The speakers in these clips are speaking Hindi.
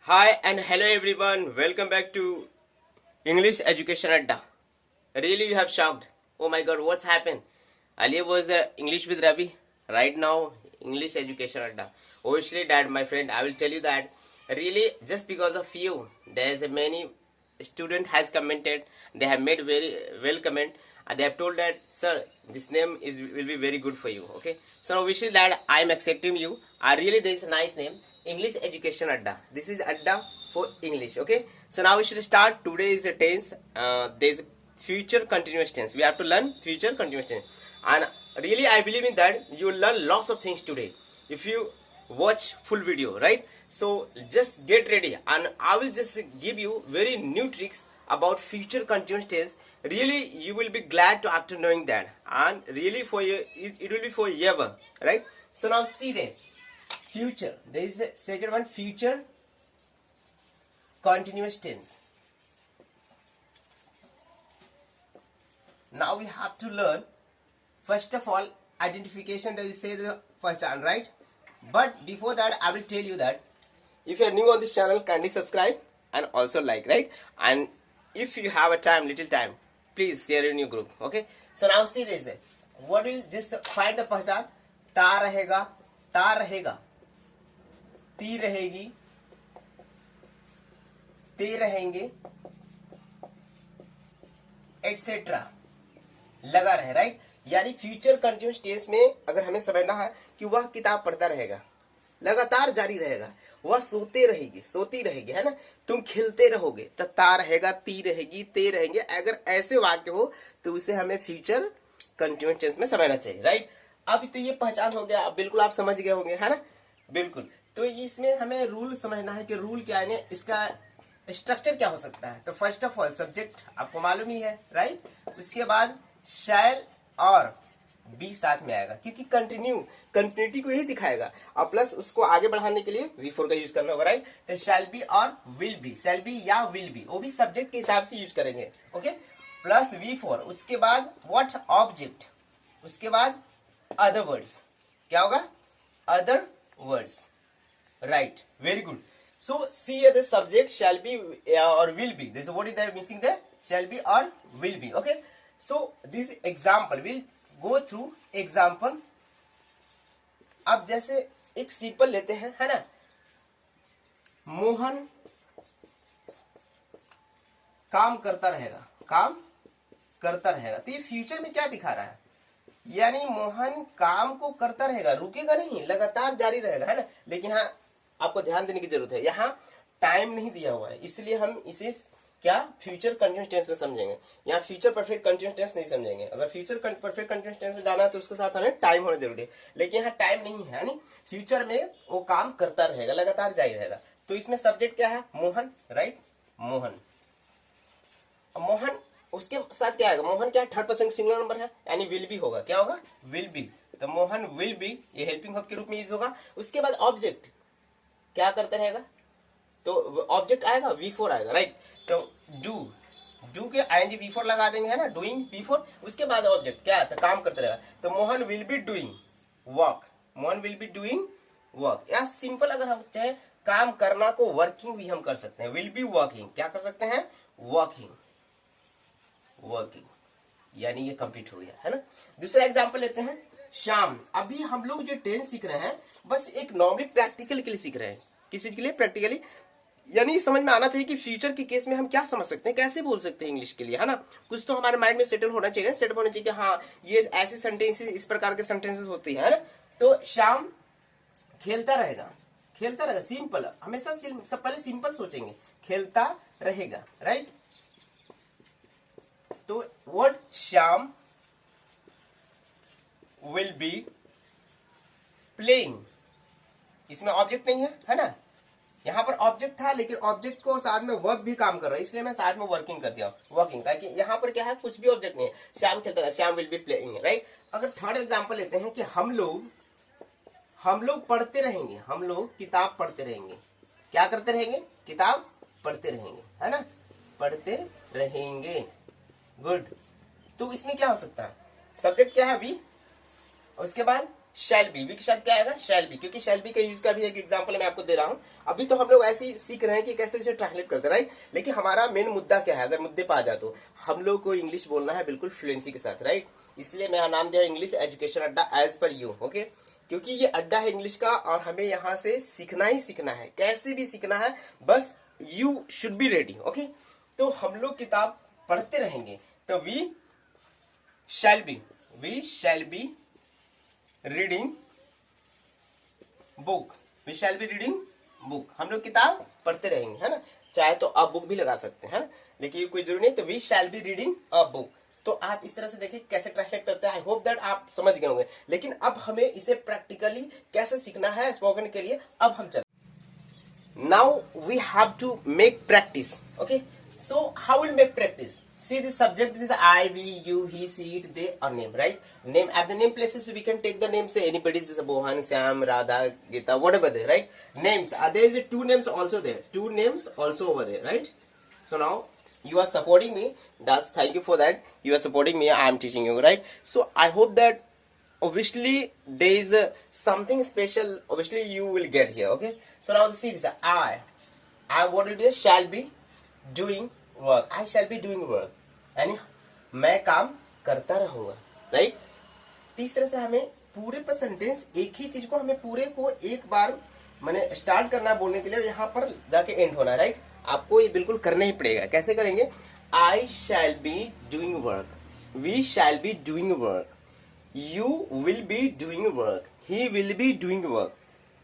Hi and hello everyone. Welcome back to English Education Adda. Really, you have shocked. Oh my God, what's happened? Earlier was English with Ravi. Right now, English Education Adda. Obviously, Dad, my friend, I will tell you that. Really, just because of you, there's a many student has commented. They have made very well comment. And they have told that, sir, this name is will be very good for you. Okay. So obviously, that I am accepting you. Really, there is a nice name. English Education Adda. This is Adda for English. Okay. So now we should start. Today is the tense. There's future continuous tense. We have to learn future continuous tense. And really, I believe in that you will learn lots of things today if you watch full video, right? So just get ready, and I will just give you very new tricks about future continuous tense. Really, you will be glad to after knowing that, and really for you, it will be for ever, right? So now see there. Future. There is the second one, future continuous tense. Now we have to learn, first of all, identification that you say the first one, right? But before that, I will tell you that if you are new on this channel, kindly subscribe and also like, right? And if you have a time, little time, please share in your group, okay? So now see this. What will just find the पहचान? ता रहेगा, ता रहेगा, ती रहेगी, ते रहेंगे, एटसेट्रा लगा रहे, राइट? यानी फ्यूचर कंटिन्यूअस टेंस में अगर हमें समझना है कि वह किताब पढ़ता रहेगा, लगातार जारी रहेगा, वह सोते रहेगी, सोती रहेगी, है ना? तुम खेलते रहोगे, तो ता रहेगा, ती रहेगी, ते रहेंगे। अगर ऐसे वाक्य हो तो उसे हमें फ्यूचर कंटिन्यूअस टेंस में समझना चाहिए, राइट? अब तो ये पहचान हो गया, अब बिल्कुल आप समझ गए होंगे, है ना? बिल्कुल। तो इसमें हमें रूल समझना है कि रूल क्या है, इसका स्ट्रक्चर क्या हो सकता है। तो फर्स्ट ऑफ ऑल सब्जेक्ट आपको मालूम ही है, राइट? उसके बाद शैल और बी साथ में आएगा, क्योंकि कंटिन्यूटी को ही दिखाएगा, और प्लस उसको आगे बढ़ाने के लिए V4 का यूज करना होगा, राइट? तो शैल बी और विल बी, शैल बी या विल बी, वो भी सब्जेक्ट के हिसाब से यूज करेंगे, ओके? प्लस V4, उसके बाद व्हाट, ऑब्जेक्ट, उसके बाद अदर वर्ड्स, क्या होगा? Other words, right? Very good. So see the subject shall be or will be. This what is that missing there? Shall be or will be. Okay. So this example will go through example. अब जैसे एक सिंपल लेते हैं, है ना? मोहन काम करता रहेगा, काम करता रहेगा। तो ये फ्यूचर में क्या दिखा रहा है? यानी मोहन काम को करता रहेगा, रुकेगा नहीं, लगातार जारी रहेगा, है ना? लेकिन हाँ, आपको ध्यान देने की जरूरत है, यहाँ टाइम नहीं दिया हुआ है, इसलिए हम इसे क्या फ्यूचर कंटिन्यूअस टेंस में समझेंगे। यहाँ फ्यूचर परफेक्ट कंटिन्यूअस टेंस नहीं समझेंगे। अगर फ्यूचर परफेक्ट कंटिन्यूअस टेंस में जाना है तो उसके साथ हमें टाइम होना जरूरी है, लेकिन यहाँ टाइम नहीं है, यानी फ्यूचर में वो काम करता रहेगा, लगातार जारी रहेगा। तो इसमें सब्जेक्ट क्या है? मोहन, राइट? मोहन। मोहन उसके साथ क्या आएगा? मोहन क्या है? थर्ड पर्सन सिंगुलर नंबर है, यानी विल बी होगा। क्या होगा? Will be. तो मोहन विल बी, ये हेल्पिंग वर्ब के रूप में यूज होगा। उसके बाद ऑब्जेक्ट क्या करते रहेगा? तो ऑब्जेक्ट आएगा, V4 आएगा, राइट? तो डू के आईएनजी V4 लगा देंगे, है ना? Doing V4। उसके बाद ऑब्जेक्ट क्या आता है? काम करते रहेगा। तो Mohan will be doing work, Mohan will be doing work. या सिंपल अगर हम चाहे काम करना को वर्किंग भी हम कर सकते हैं, विल बी वर्किंग। क्या कर सकते हैं? वर्किंग, वर्किंग, यानी ये कंप्लीट हो गया, है ना? दूसरा एग्जांपल लेते हैं, शाम। अभी हम लोग जो टेंस सीख रहे हैं, बस एक नॉर्मली प्रैक्टिकल के लिए सीख रहे हैं। किस चीज के लिए? प्रैक्टिकली। यानी समझ में आना चाहिए कि फ्यूचर के केस में हम क्या समझ सकते हैं, कैसे बोल सकते हैं इंग्लिश के लिए, है ना? कुछ तो हमारे माइंड में सेटल होना चाहिए, सेटल होना चाहिए कि हाँ, ये ऐसे सेंटेंसेस, इस प्रकार के सेंटेंसेस होती है ना? तो शाम खेलता रहेगा, खेलता रहेगा, सिंपल। हमेशा सब पहले सिंपल सोचेंगे, खेलता रहेगा, राइट? तो वर्ड शाम विल बी प्लेइंग, इसमें ऑब्जेक्ट नहीं है ना? यहाँ पर ऑब्जेक्ट था, लेकिन ऑब्जेक्ट को साथ में वर्ब भी काम कर रहा है, इसलिए मैं साथ में वर्किंग कर दिया, वर्किंग, ताकि यहाँ पर क्या है, कुछ भी ऑब्जेक्ट नहीं है। श्याम खेलता है, Shyam will be playing, right? अगर थर्ड एग्जांपल लेते हैं कि हम लोग पढ़ते रहेंगे, हम लोग किताब पढ़ते रहेंगे। क्या करते रहेंगे? किताब पढ़ते रहेंगे, है ना? पढ़ते रहेंगे, गुड। तो इसमें क्या हो सकता है? सब्जेक्ट क्या है? वी, उसके बाद शैल बी, वी के साथ क्या आएगा, शैल बी, क्योंकि शैल बी का यूज का भी एक एग्जांपल मैं आपको दे रहा हूं। अभी तो हम लोग ऐसे ही सीख रहे हैं कि कैसे इसे ट्रांसलेट करते हैं, राइट। लेकिन हमारा मेन मुद्दा क्या है, अगर मुद्दे पे आ जाए तो हम लोग को इंग्लिश बोलना है बिल्कुल फ्लुएंसी के साथ, राइट। इसलिए मेरा नाम दिया इंग्लिश एजुकेशन अड्डा एज पर यू, ओके। क्योंकि ये अड्डा है इंग्लिश का और हमें यहाँ से सीखना ही सीखना है, कैसे भी सीखना है, बस you should be ready, okay. तो हम लोग किताब पढ़ते रहेंगे, तो we shall be reading book, we shall be reading book, हम लोग किताब पढ़ते रहेंगे, है ना। चाहे तो आप बुक भी लगा सकते हैं, लेकिन ये कोई जरूरी नहीं। तो we shall be reading a book, तो आप इस तरह से देखिए कैसे ट्रांसलेट करते हैं। आई होप दैट आप समझ गए होंगे। लेकिन अब हमें इसे प्रैक्टिकली कैसे सीखना है स्पोकन के लिए, अब हम चलते। Now we have to make practice, okay. So how will make practice? See, the subject, this is I, we, you, he, she, it, they, or name, right? Name, at the name places we can take the names, say anybody's, this is Bohan, Sam, Radha, Gita, whatever there, right? Names, there is two names also there, two names also over there, right? So now you are supporting me, that's, thank you for that, you are supporting me, I am teaching you, right? So I hope that obviously there is something special, obviously you will get here, okay. So now see this, I what will be, shall be doing work, I shall be doing work, यानी मैं काम करता रहूंगा, राइट। इस तरह से हमें पूरे पर सेंटेंस, एक ही चीज को हमें पूरे को एक बार मैंने स्टार्ट करना बोलने के लिए, यहाँ पर जाके एंड होना, राइट। आपको ये बिल्कुल करना ही पड़ेगा। कैसे करेंगे, I shall be doing work, we shall be doing work, you will be doing work, he will be doing work,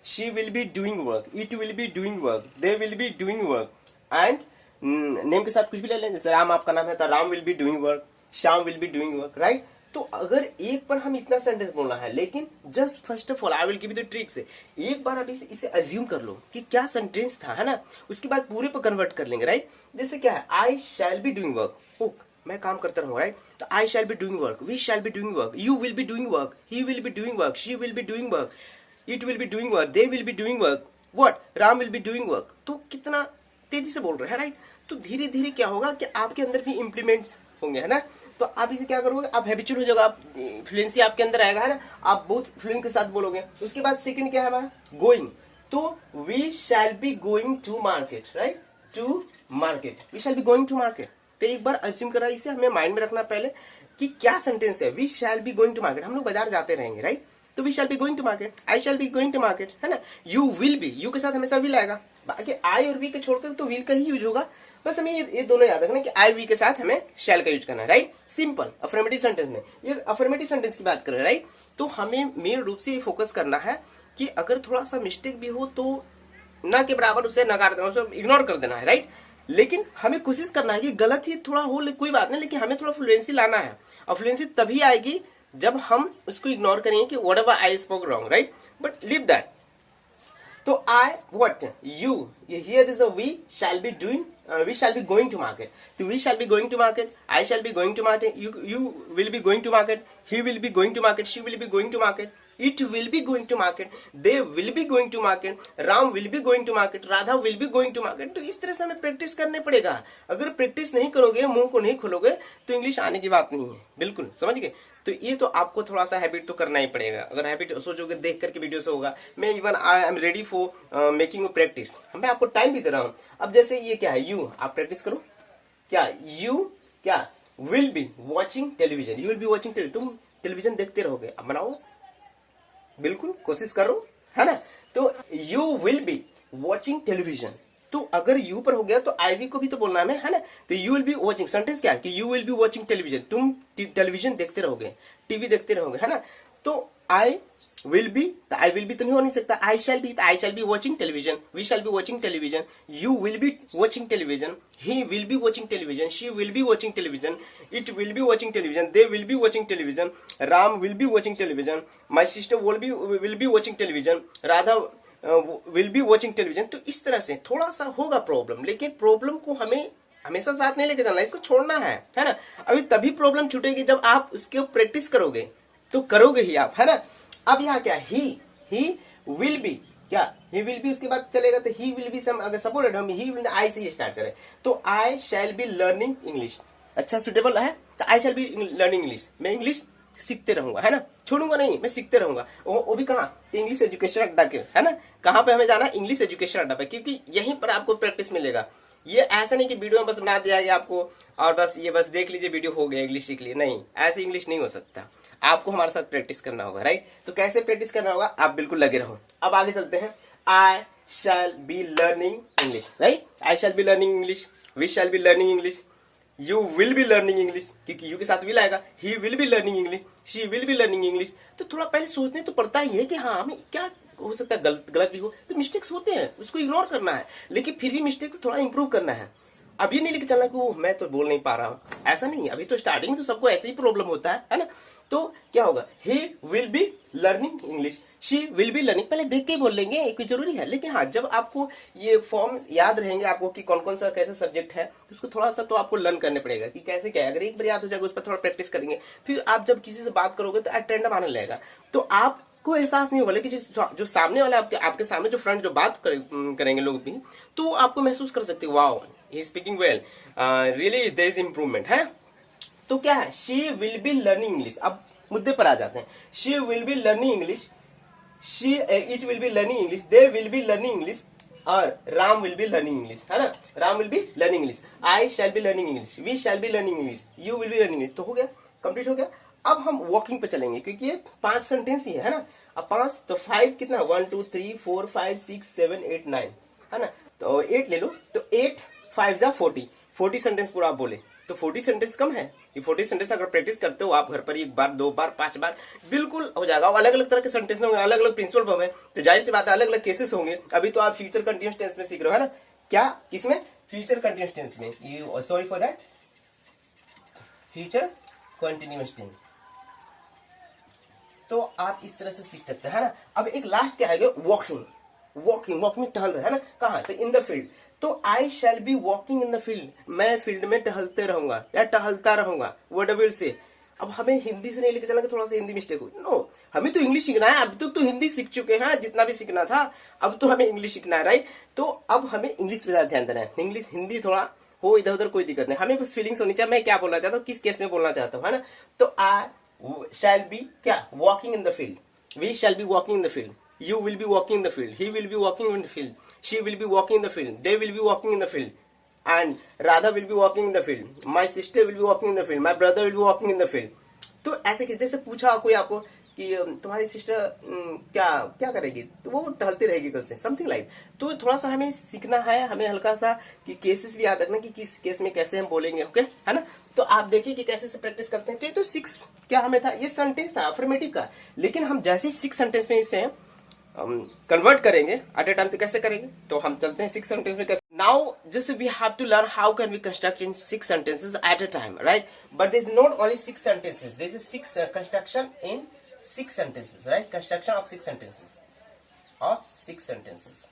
she will be doing work, it will be doing work, they will be doing work, and name के साथ कुछ भी ले लें, जैसे राम आपका नाम है तो Ram will be doing work, Shyam will be doing work, right. तो अगर एक पर हम इतना सेंटेंस बोलना है, लेकिन just first of all I will give you the tricks, एक बार अभी इसे अज्यूम कर लो कि क्या सेंटेंस था, है ना। उसके बाद पूरे पर कन्वर्ट कर लेंगे, राइट। जैसे क्या है, I shall be doing work, मैं काम करता रहूंगा, राइट। तो I shall be doing work, we shall be doing work, you will be doing work, he will be doing work, she will be doing work, it will be doing work, they will be doing work, what, Ram will be doing work. तो कितना तेजी से बोल रहे हैं, राइट। तो धीरे धीरे क्या होगा कि आपके अंदर भी इंप्लीमेंट्स होंगे, है ना। तो आप इसे क्या करोगे, आप हैबिचुअल हो जाओगे, आप फ्लुएंसी आपके अंदर आएगा, है ना। आप बहुत फ्लुएंट के साथ बोलोगे। उसके बाद सेकंड क्या है हमारा, गोइंग, तो we shall be going to market, right, to market, we shall be going to market. तो एक बार अज्यूम करा, इसे हमें माइंड में रखना पहले कि क्या सेंटेंस है, we shall be going to market, हम लोग बाजार जाते रहेंगे, राइट। तो we shall be going to market, I shall be going to market, है ना। यू विल बी, यू के साथ हमेशा विल आएगा, बाकी आई और वी के छोड़कर तो विल का ही यूज होगा। बस हमें ये दोनों याद रखना कि आई वी के साथ हमें शैल का यूज करना है, राइट। सिंपल अफर्मेटिव सेंटेंस में, ये अफर्मेटिव सेंटेंस की बात कर रहे हैं, राइट। तो हमें मेन रूप से ये फोकस करना है कि अगर थोड़ा सा मिस्टेक भी हो तो ना के बराबर उसे नकार देना, उसे इग्नोर कर देना है, राइट। लेकिन हमें कोशिश करना है कि गलत ही थोड़ा हो, कोई बात नहीं, लेकिन हमें थोड़ा फ्लुएंसी लाना है। और फ्लुएंसी तभी आएगी जब हम उसको इग्नोर करेंगे कि whatever I spoke wrong, right, but leave that. तो I what you, here this we shall be doing, we shall be going to market, so we shall be going to market, I shall be going to market, you will be going to market, he will be going to market, she will be going to market, it will be going to market, they will be going to market, Ram will be going to market, Radha will be going to market। तो इस तरह से हमें प्रैक्टिस करने पड़ेगा। अगर प्रैक्टिस नहीं करोगे, मुंह को नहीं खोलोगे, तो इंग्लिश आने की बात नहीं है, बिल्कुल समझ गए। तो ये तो आपको थोड़ा सा हैबिट तो करना ही पड़ेगा। अगर हैबिट सोचोगे देख करके वीडियो से होगा। मैं even I am ready for making practice, मैं आपको टाइम भी दे रहा हूँ। अब जैसे ये क्या है, यू, आप प्रैक्टिस करो, क्या यू क्या will be watching television, you will be watching television, तुम टेलीविजन देखते रहोगे। अब बनाओ, बिल्कुल कोशिश करो, है ना। तो you will be watching television, तो अगर यू पर हो गया तो आई वी को भी तो बोलना है ना। तो you will be watching, sentence क्या है कि you will be watching television, तुम टेलीविजन देखते रहोगे, टीवी देखते रहोगे, है ना। तो आई विल बी, तो आई विल बी तो नहीं हो नहीं सकता, आई शैल बी, तो I shall be watching television, we shall be watching television, you will be watching television, he will be watching television, she will be watching television, it will be watching television, they will be watching television, Ram will be watching television, my sister will be watching television, Radha will be watching television. तो इस तरह से थोड़ा सा होगा प्रॉब्लम, लेकिन प्रॉब्लम को हमें हमेशा साथ नहीं लेके चलना, इसको छोड़ना है ना। अभी तभी प्रॉब्लम छूटेगी जब आप उसके प्रैक्टिस करोगे, तो करोगे ही आप, है ना। अब यहाँ क्या, ही विल बी, क्या ही विल बी, उसके बाद चलेगा तो ही विल बी, अगर सपोर्टेड हम ही विल आई से स्टार्ट करें तो I shall be learning English, अच्छा सुटेबल है। तो I shall be learning English, मैं इंग्लिश सीखते रहूंगा, है ना, छोड़ूंगा नहीं, मैं सीखते रहूंगा। वो भी कहाँ, इंग्लिश एजुकेशन अड्डा के, है ना, कहाँ पे हमें जाना, इंग्लिश एजुकेशन अड्डा पे, क्योंकि यहीं पर आपको प्रैक्टिस मिलेगा। ये ऐसा नहीं कि वीडियो में बस बना दिया गया आपको और बस ये बस देख लीजिए वीडियो हो गया इंग्लिश सीख लिए, नहीं, ऐसे इंग्लिश नहीं हो सकता, आपको हमारे साथ प्रैक्टिस करना होगा, राइट। तो कैसे प्रैक्टिस करना होगा, आप बिल्कुल लगे रहो। अब आगे चलते हैं। I shall be learning English, right, I shall be learning English, we shall be learning English, you will be learning English, क्योंकि यू के साथ विल आएगा, he will be learning English, she will be learning English. तो थोड़ा पहले सोचने तो पड़ता ही है कि हाँ हमें क्या हो सकता है, गलत भी हो तो मिस्टेक्स होते हैं, उसको इग्नोर करना है, लेकिन फिर भी मिस्टेक को थोड़ा इंप्रूव करना है। अब ये नहीं लेके चलना कि वो मैं तो बोल नहीं पा रहा हूँ, ऐसा नहीं, अभी तो स्टार्टिंग तो सबको ऐसे ही प्रॉब्लम होता है ना। तो क्या होगा, ही will be learning English, she will be learning, पहले देख के बोल लेंगे, एक जरूरी है। लेकिन हाँ, जब आपको ये फॉर्म्स याद रहेंगे आपको कि कौन कौन सा कैसा सब्जेक्ट है, तो उसको थोड़ा सा तो आपको लर्न करने पड़ेगा कि कैसे क्या है। अगर एक बार याद हो जाएगा, उस पर थोड़ा प्रैक्टिस करेंगे, फिर आप जब किसी से बात करोगे तो अटेंड आने लगेगा, तो आपको एहसास नहीं होगा। लेकिन जो सामने वाले आपके सामने जो फ्रेंड जो बात करेंगे लोग भी, तो आपको महसूस कर सकते हो, wow he speaking well, really there is improvement, है। तो क्या है, she will be learning English. अब मुद्दे पर आ जाते हैं। She will be learning English, she it will be learning English, they will be learning English, और Ram will be learning English, है ना, Ram will be learning English, I shall be learning English, we shall be learning English, you will be learning English. तो हो गया, कंप्लीट हो गया। अब हम वॉकिंग पे चलेंगे, क्योंकि ये 5 सेंटेंस ही है ना। अब 5 तो 5 कितना, 1 2 3 4 5 6 7 8 9, है ना, तो 8 ले लो, तो 8 5 जा 40 सेंटेंस पूरा आप बोले, तो 40 सेंटेंस कम है। ये 40 सेंटेंस अगर प्रैक्टिस करते हो आप घर पर 1 बार 2 बार 5 बार, बिल्कुल हो जाएगा। अलग अलग तरह के सेंटेंस होंगे, अलग अलग प्रिंसिपल होंगे, तो जाहिर सी बात है अलग अलग केसेस होंगे। अभी तो आप फ्यूचर कंटिन्यूअस टेंस में सीख रहे हो, है ना, क्या, किसमें, फ्यूचर कंटिन्यूअस टेंस में, you sorry for that, future continuous tense. तो आप इस तरह से सीख सकते हैं, है ना। अब एक लास्ट क्या है, वॉकिंग, वॉकिंग टहल रहे, है ना, कहाँ, तो इन द फील्ड। तो I shall be walking in the field, मैं फील्ड में टहलते रहूंगा या टहलता रहूंगा, व्हाट विल से। अब हमें हिंदी से नहीं लेके चला कि थोड़ा सा हिंदी मिस्टेक हो, नो, हमें तो इंग्लिश सीखना है। अब तक तो हिंदी सीख चुके हैं जितना भी सीखना था, अब तो हमें इंग्लिश सीखना है, राइट। तो अब हमें इंग्लिश पे ज्यादा ध्यान देना है, इंग्लिश हिंदी थोड़ा हो इधर उधर कोई दिक्कत नहीं, हमें बस फीलिंग्स होनी चाहिए, मैं क्या बोलना चाहता हूँ, किस केस में बोलना चाहता हूँ, है ना। तो आई शैल बी क्या, walking in the field, we shall be walking in the field, you will be walking in the field, he will be walking in the field, she will be walking in the field, they will be walking in the field, and Radha will be walking in the field, my sister will be walking in the field, my brother will be walking in the field। तो ऐसे किसी से पूछा कोई आपको कि तुम्हारी सिस्टर क्या क्या करेगी, तो वो टहलती रहेगी कल से, समथिंग लाइक। तो थोड़ा सा हमें सीखना है, हमें हल्का सा कि केसेस भी याद रखना कि किस केस में कैसे हम बोलेंगे, ओके, है ना। तो आप देखिए कि कैसे से प्रैक्टिस करते हैं। तो 6 क्या हमें था, ये सेंटेंस था अफर्मेटिव का, लेकिन हम जैसे 6 सेंटेंस में इसे कन्वर्ट करेंगे एट ए टाइम, तो कैसे करेंगे, तो हम चलते हैं 6 सेंटेंस में कैसे। Now just we have to learn how can we construct in 6 sentences at a time, right. But this not only 6 sentences, this is 6 construction in 6 sentences, right, construction of 6 sentences, of 6 sentences.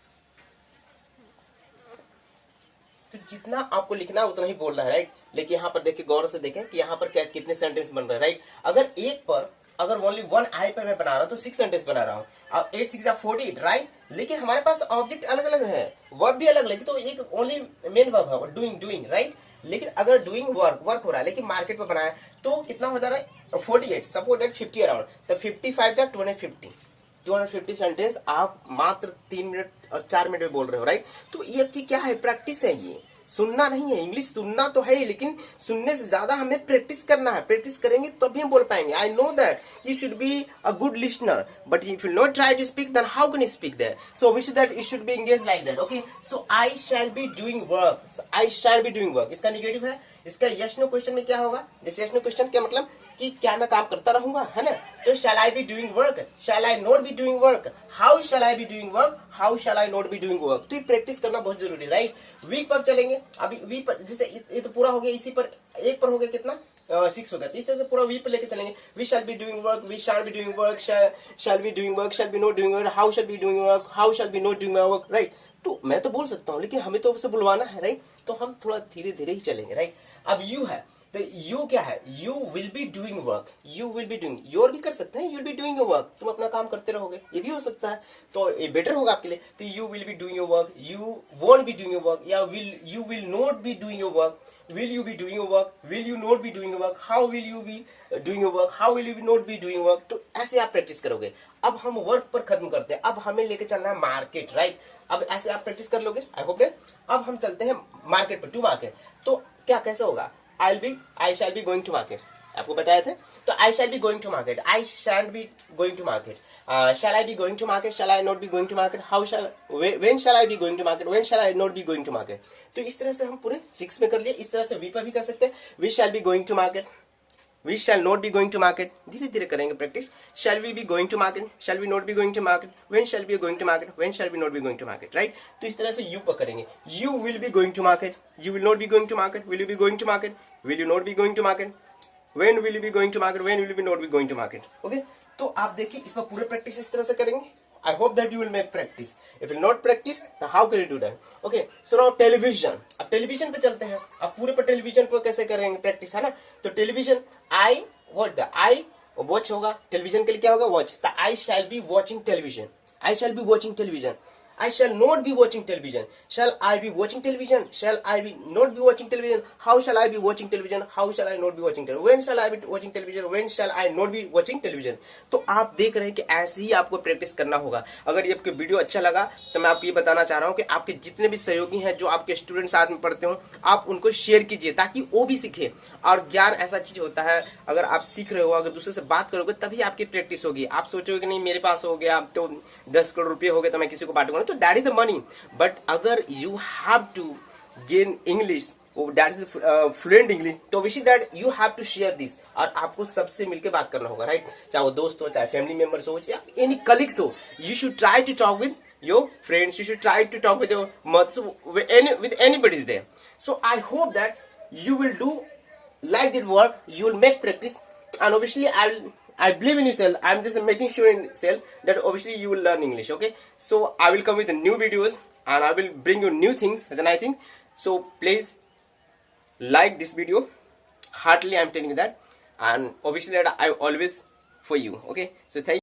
तो जितना आपको लिखना है उतना ही बोलना है, राइट। लेकिन यहाँ पर देखिए, गौर से देखें कि यहाँ पर क्या कितने सेंटेंस बन रहे हैं, राइट। अगर एक पर अगर ओनली 1 आई पे मैं बना रहा हूं तो 6 सेंटेंस बना रहा हूं, अब 8 6 48, राइट। लेकिन हमारे पास ऑब्जेक्ट अलग अलग है, वर्ब भी अलग अलग, तो एक ओनली मेन वर्ब है डूइंग, राइट। लेकिन अगर डूइंग वर्क हो रहा है लेकिन मार्केट में बनाया, तो कितना हो जा रहा है 48, सपोज दैट 50 अराउंड, तो 55 जा 250 सेंटेंस आप मात्र 3 मिनट और 4 मिनट में बोल रहे हो, राइट। तो ये क्या है, प्रैक्टिस है, ये सुनना नहीं है। इंग्लिश सुनना तो है ही, लेकिन सुनने से ज्यादा हमें प्रैक्टिस करना है। प्रैक्टिस करेंगे तभी हम बोल पाएंगे। I know that you should be a good listener, but if you not try to speak, then how can you speak that. So wish that you should be engage like that, okay. So I shall be doing work, I shall be doing work, इसका निगेटिव है। इसका यस नो क्वेश्चन में क्या होगा, जैसे यस नो क्वेश्चन क्या मतलब कि क्या मैं काम करता रहूंगा, है ना। तो shall I be doing work, shall I not be doing work, how shall I be doing work, how shall I not be doing work. तो ये प्रैक्टिस करना बहुत जरूरी है, राइट। वीक पर चलेंगे, अभी वीक पर जैसे ये तो पूरा हो गया, इसी पर एक पर हो गया कितना 6 हो गया, तो इस तरह से पूरा वीक पर लेके चलेंगे। We shall be doing work, we shall be doing work, shall be doing work, shall be not doing work, how shall be doing work, how shall be not doing work, right. तो मैं तो बोल सकता हूँ, लेकिन हमें तो उसे बुलवाना है, राइट। तो हम थोड़ा धीरे धीरे ही चलेंगे, राइट। अब यू है, तो यू क्या है, you will be doing work, you will be doing, your भी कर सकते हैं, you will be doing your work, तुम अपना काम करते रहोगे, ये भी हो सकता है, तो ये बेटर होगा आपके लिए। तो you will be doing your work, you won't be doing your work, या you will not be doing your work, will you be doing your work, will you not be doing your work, how will you be doing your work, how will you not be doing your work। तो ऐसे आप प्रैक्टिस करोगे। अब हम वर्क पर खत्म करते हैं, अब हमें लेके चलना है मार्केट, राइट। अब ऐसे आप प्रैक्टिस कर लोगे, आई होप। अब हम चलते हैं मार्केट पर, टू मार्केट। तो क्या कैसे होगा, I shall be going to market, आपको बताया था। तो I shall be going to market, I shall be going to market, shall I be going to market, shall I not be going to market, when shall I be going to market, when shall I not be going to market। तो इस तरह से हम पूरे 6 में कर लिए। इस तरह से वी पर भी कर सकते हैं, we shall be going to market, we shall not be going to market, धीरे धीरे करेंगे practice. shall we be going to market, shall we not be going to market, when shall we be going to market, when shall we not be going to market, right। तो इस तरह से you पर करेंगे, you will be going to market, you will not be going to market, will you be going to market, will you not be going to market, when will you be going to market, when will you be not be going to market, okay। तो आप देखिए इस पर पूरे प्रैक्टिस इस तरह से करेंगे। I hope that you will make practice, if you not practice तो how can you do that, okay. So now television, अब टेलीविजन पे चलते हैं। अब पूरे पर टेलीविजन पर कैसे करेंगे प्रैक्टिस, है ना। तो television, I watch, the I watch होगा, टेलीविजन के लिए क्या होगा, watch. The I shall be watching television, I shall be watching television, I shall not be watching television, shall I be watching television, shall I be not be watching television, how shall I be watching television, how shall I not be watching television, when shall I be watching television, when shall I not be watching television। तो आप देख रहे हैं कि ऐसे ही आपको प्रैक्टिस करना होगा। अगर ये आपको वीडियो अच्छा लगा तो मैं आपको ये बताना चाह रहा हूँ कि आपके जितने भी सहयोगी हैं, जो आपके स्टूडेंट साथ में पढ़ते हो, आप उनको शेयर कीजिए ताकि वो भी सीखे। और ज्ञान ऐसा चीज होता है, अगर आप सीख रहे हो, अगर दूसरे से बात करोगे तभी आपकी प्रैक्टिस होगी। आप सोचोगे कि नहीं मेरे पास हो गया तो 10 करोड़ रुपये हो गए तो मैं किसी को बांटूंगा, तो that is the money. But अगर you have to gain English, that is fluent English, तो wish that you have to share this, और आपको सबसे मिलकर बात करना होगा, राइट। चाहे वो दोस्त हो, चाहे फैमिली मेंबर्स हो, या एनी कलीग्स हो, you should try to talk with your friends, you should try to talk with your mothers, with anybody is there। so I hope that you will do like that work, you will make practice, and obviously I believe in yourself, I'm just making sure in yourself that obviously you will learn English, okay। so I will come with new videos and I will bring you new things and I think so please like this video heartily, I'm telling you that, and obviously that I always for you, okay। so thank you।